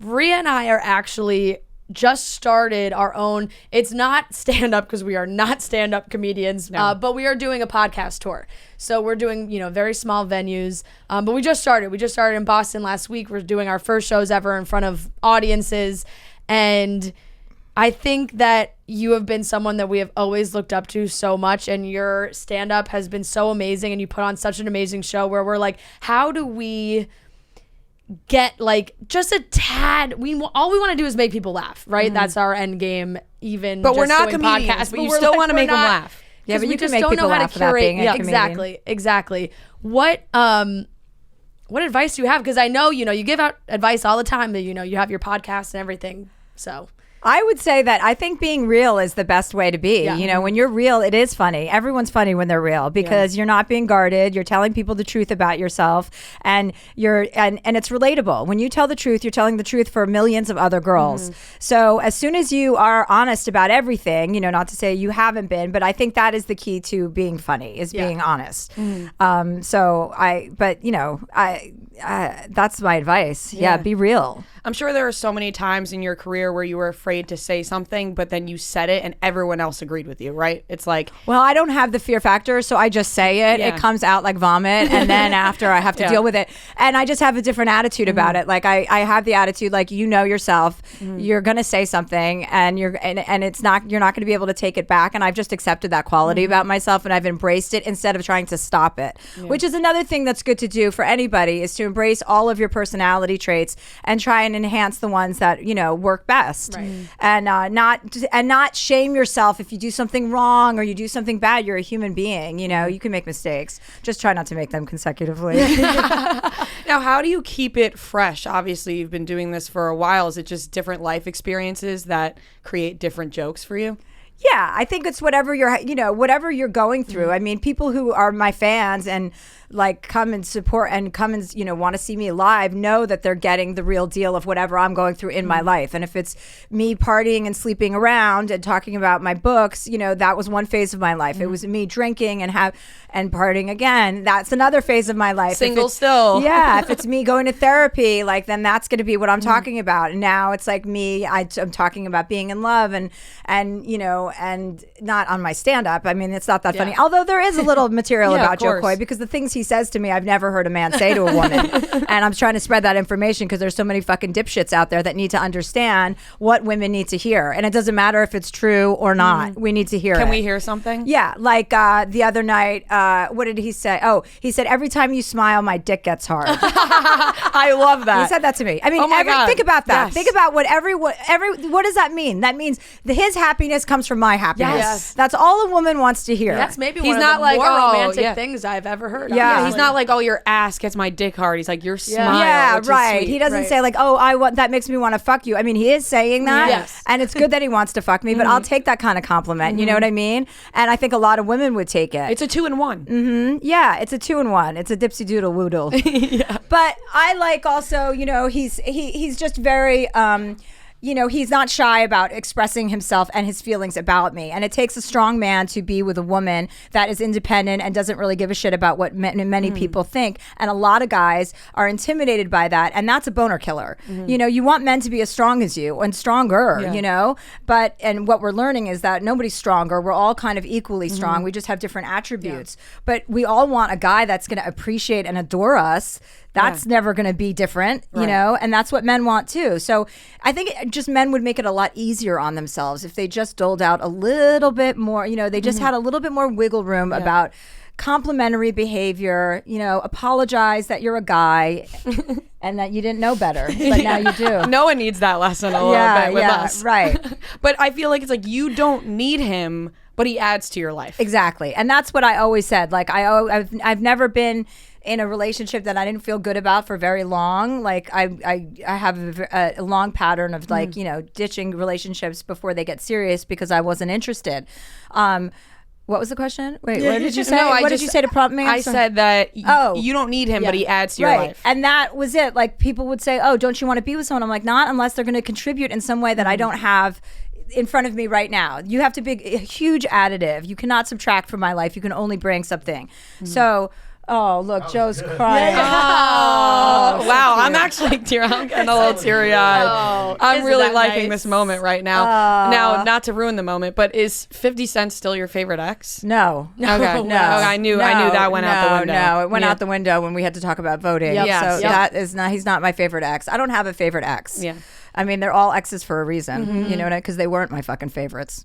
Rhea and I are actually just started our own, it's not stand-up because we are not stand-up comedians, but we are doing a podcast tour. So we're doing, very small venues, but we just started in Boston last week. We're doing our first shows ever in front of audiences, and I think that you have been someone that we have always looked up to so much, and your stand-up has been so amazing, and you put on such an amazing show where we're like, how do we get like just a tad, all we want to do is make people laugh, right? That's our end game, even but just we're not doing comedians, podcasts, but you still want to make them laugh. Yeah, but we you can just make don't people know how laugh to without curate. being a comedian. Exactly. What advice do you have? Because I know you give out advice all the time, that you have your podcast and everything, so I would say that I think being real is the best way to be. Yeah. When you're real, it is funny. Everyone's funny when they're real because you're not being guarded. You're telling people the truth about yourself, and and it's relatable. When you tell the truth, you're telling the truth for millions of other girls. So as soon as you are honest about everything, not to say you haven't been, but I think that is the key to being funny, is being honest. That's my advice. Yeah, be real. I'm sure there are so many times in your career where you were afraid to say something, but then you said it and everyone else agreed with you, right? It's like, well, I don't have the fear factor, so I just say it. Yeah. It comes out like vomit, and then after I have to deal with it. And I just have a different attitude about it. Like I have the attitude, like, yourself, you're gonna say something, and you're not gonna be able to take it back. And I've just accepted that quality about myself, and I've embraced it instead of trying to stop it. Which is another thing that's good to do for anybody, is to embrace all of your personality traits and try and enhance the ones that work best, and not shame yourself if you do something wrong or you do something bad. You're a human being. You can make mistakes. Just try not to make them consecutively. now, how do you keep it fresh? Obviously, you've been doing this for a while. Is it just different life experiences that create different jokes for you? Yeah, I think it's whatever you're going through. I mean, people who are my fans and like come and support and come and want to see me live know that they're getting the real deal of whatever I'm going through in my life. And if it's me partying and sleeping around and talking about my books, that was one phase of my life. It was me drinking and partying again. That's another phase of my life. Single still. Yeah, if it's me going to therapy, like, then that's going to be what I'm talking about. And now it's like me, I'm talking about being in love and not on my stand-up. I mean, it's not that funny. Although there is a little material about Joe Coy, because the things he says to me, I've never heard a man say to a woman. And I'm trying to spread that information because there's so many fucking dipshits out there that need to understand what women need to hear. And it doesn't matter if it's true or not. We need to hear it. Can we hear something? Yeah. Like the other night, what did he say? Oh, he said, every time you smile, my dick gets hard. I love that. He said that to me. I mean, God. think about that. Yes. Think about what what does that mean? That means his happiness comes from my happiness. Yes. That's all a woman wants to hear. that's maybe He's one not of the like, more oh, romantic things I've ever heard. Yeah. honestly. He's not like, oh, your ass gets my dick hard. He's like, your smile. Yeah, which is right. sweet. He doesn't Right. say like, oh, that makes me want to fuck you. I mean, he is saying that. Yes. And it's good that he wants to fuck me, but I'll take that kind of compliment. You know what I mean? And I think a lot of women would take it. It's a 2-in-1. Yeah, it's a 2-in-1. It's a dipsy doodle woodle. But I like also, he's just very he's not shy about expressing himself and his feelings about me. And it takes a strong man to be with a woman that is independent and doesn't really give a shit about what many people think. And a lot of guys are intimidated by that. And that's a boner killer. You want men to be as strong as you and stronger, But, and what we're learning is that nobody's stronger. We're all kind of equally strong. We just have different attributes. But we all want a guy that's going to appreciate and adore us. That's never going to be different, and that's what men want too. So I think just men would make it a lot easier on themselves if they just doled out a little bit more, they just had a little bit more wiggle room about complimentary behavior, apologize that you're a guy and that you didn't know better, but now you do. No one needs that lesson a little bit with us. Right. But I feel like it's like you don't need him, but he adds to your life. Exactly. And that's what I always said. Like I've never been in a relationship that I didn't feel good about for very long. Like I have a long pattern of like, ditching relationships before they get serious because I wasn't interested. What was the question? Wait, what did you say? No, what did you say to prompt me? I said that you don't need him, but he adds to your life. And that was it. Like people would say, oh, don't you want to be with someone? I'm like, not unless they're going to contribute in some way that I don't have in front of me right now. You have to be a huge additive. You cannot subtract from my life. You can only bring something. So Oh, look, Joe's crying. Oh, wow. I'm actually getting a little teary-eyed. I'm really liking this moment right now. Now, not to ruin the moment, but is 50 Cent still your favorite ex? No. Okay. No. I knew that went out the window. No, it went out the window when we had to talk about voting. Yep. So that is not. He's not my favorite ex. I don't have a favorite ex. Yeah. I mean, they're all exes for a reason. You know what? Because they weren't my fucking favorites.